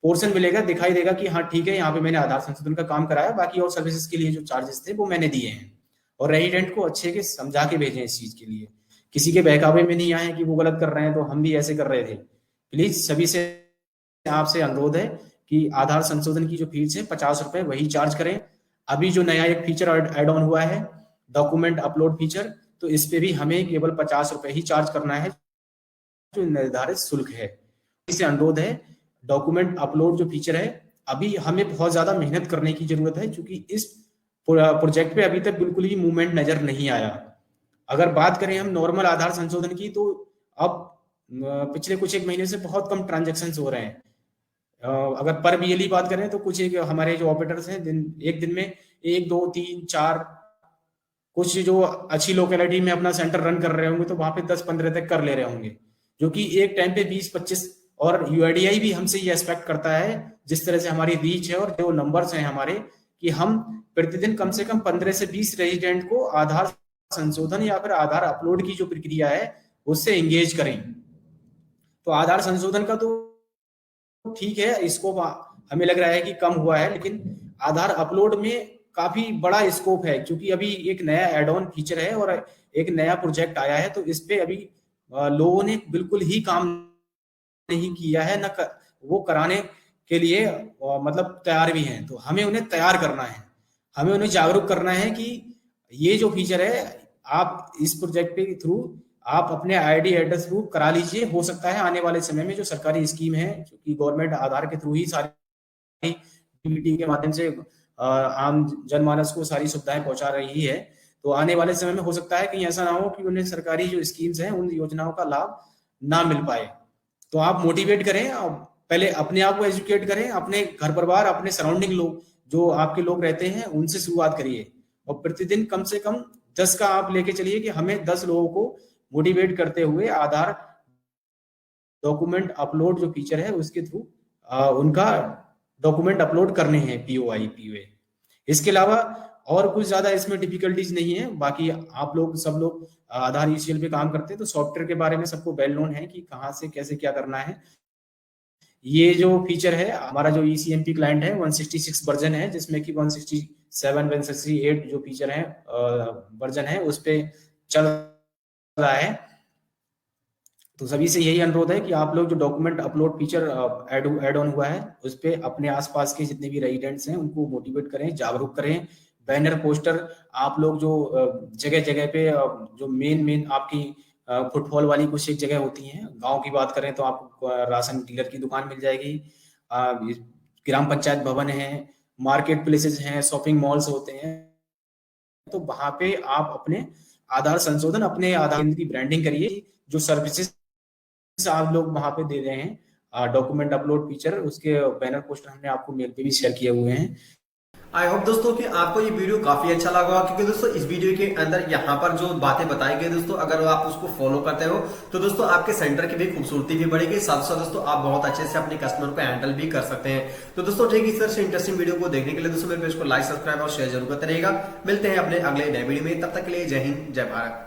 पोर्शन मिलेगा, दिखाई देगा कि हाँ ठीक है यहाँ पे मैंने आधार संशोधन का काम कराया, बाकी और सर्विसेज के लिए जो चार्जेस थे वो मैंने दिए हैं। और रेजिडेंट को अच्छे के समझा के भेजें इस चीज के लिए, किसी के बहकावे में नहीं आए कि वो गलत कर रहे हैं तो हम भी ऐसे कर रहे थे। प्लीज सभी से आपसे अनुरोध है कि आधार संशोधन की जो फीस है 50 रुपए वही चार्ज करें। अभी जो नया एक फीचर एड ऑन हुआ है डॉक्यूमेंट अपलोड फीचर, तो इस पे भी हमें केवल 50 रुपए ही चार्ज करना है जो निर्धारित शुल्क है। इसे अनुरोध है, डॉक्यूमेंट अपलोड जो फीचर है अभी हमें बहुत ज्यादा मेहनत करने की जरूरत है, क्योंकि इस प्रोजेक्ट पे अभी तक बिल्कुल ही मूवमेंट नजर नहीं आया। अगर बात करें हम नॉर्मल आधार संशोधन की, तो अब पिछले कुछ एक महीने से बहुत कम ट्रांजेक्शन हो रहे हैं। अगर पर बीएलई बात करें तो कुछ एक हमारे जो ऑपरेटर्स हैं एक दिन में 1 2 3 4 कुछ जो अच्छी लोकेलिटी में अपना सेंटर रन कर रहे होंगे तो वहां पे 10 15 तक कर ले रहे होंगे, जो कि एक टाइम पे 20 25 और यूआईडीआई भी हमसे ये एक्सपेक्ट करता है, जिस तरह से हमारी रीच है और जो नंबर्स हैं हमारे, कि हम प्रतिदिन कम से कम 15 से 20 रेजिडेंट को आधार संशोधन या फिर आधार अपलोड की जो प्रक्रिया है उससे एंगेज करें। तो आधार संशोधन का तो ठीक है, स्कोप हमें लग रहा है कि कम हुआ है, लेकिन आधार अपलोड में काफी बड़ा स्कोप है, क्योंकि अभी एक नया एड ऑन फीचर है और एक नया प्रोजेक्ट आया है। तो इस पे अभी लोगों ने बिल्कुल ही काम नहीं किया है, न वो कराने के लिए मतलब तैयार भी हैं। तो हमें उन्हें तैयार करना है, हमें उन्हें जागरूक करना है कि ये जो फीचर है, आप इस प्रोजेक्ट के थ्रू आप अपने आईडी एड्रेस प्रूफ करा लीजिए। हो सकता है आने वाले समय में जो सरकारी स्कीम है, क्योंकि गवर्नमेंट आधार के थ्रू ही सारी डीबीटी के माध्यम से आम जनमानस को सारी सुविधाएं पहुंचा रही है। तो आने वाले समय में हो सकता है कहीं ऐसा ना हो कि उन्हें सरकारी जो स्कीम्स हैं उन योजनाओं का लाभ ना मिल पाए। तो आप मोटिवेट करें, पहले अपने आप को एजुकेट करें, अपने घर परिवार, अपने सराउंडिंग लोग जो आपके लोग रहते हैं उनसे शुरुआत करिए, और प्रतिदिन कम से कम 10 का आप लेके चलिए कि हमें 10 लोगों को मोटिवेट करते हुए आधार डॉक्यूमेंट अपलोड जो फीचर है उसके थ्रू उनका डॉक्यूमेंट अपलोड करने हैं, पीओए। इसके अलावा और कुछ ज्यादा इसमें डिफिकल्टीज नहीं है। बाकी आप लोग सब लोग आधार यूसीएल पे काम करते हैं, तो सॉफ्टवेयर के बारे में सबको वेल नोन है कि कहाँ से कैसे क्या करना है। ये जो फीचर है, हमारा जो ईसीएमपी क्लाइंट है 166 वर्जन है, जिसमें कि 167 168 जो फीचर है वर्जन है उस पे चल रहा है। तो सभी से यही अनुरोध है कि आप लोग जो document upload feature add on हुआ है उस पे अपने आसपास के जितने भी रेजिडेंट्स हैं उनको मोटिवेट करें, जागरूक करें। बैनर पोस्टर आप लोग जो जगह जगह पे जो मेन आपकी फुटफॉल वाली कुछ एक जगह होती हैं, गांव की बात करें तो आपको राशन डीलर की दुकान मिल जाएगी, ग्राम पंचायत भवन है, मार्केट प्लेसेस हैं, शॉपिंग मॉल्स होते हैं। तो वहां पे आप अपने आधार संशोधन, अपने आधार केंद्र की ब्रांडिंग करिए। जो सर्विसेज आप लोग वहां पे दे रहे हैं डॉक्यूमेंट अपलोड फीचर, उसके बैनर पोस्टर हमने आपको मेल पे भी शेयर किए हुए हैं। आई होप दोस्तों कि आपको ये वीडियो काफी अच्छा लगा होगा, क्योंकि दोस्तों इस वीडियो के अंदर यहाँ पर जो बातें बताई गई दोस्तों, अगर आप उसको फॉलो करते हो तो दोस्तों आपके सेंटर की भी खूबसूरती भी बढ़ेगी, साथ साथ दोस्तों आप बहुत अच्छे से अपने कस्टमर को हैंडल भी कर सकते हैं। तो दोस्तों ठीक इस तरह से इंटरेस्टिंग वीडियो को देखने के लिए दोस्तों मेरे पेज को लाइक, सब्सक्राइब और शेयर जरूर करते रहेगा। मिलते हैं अपने अगले नए वीडियो में, तब तक के लिए जय हिंद, जय भारत।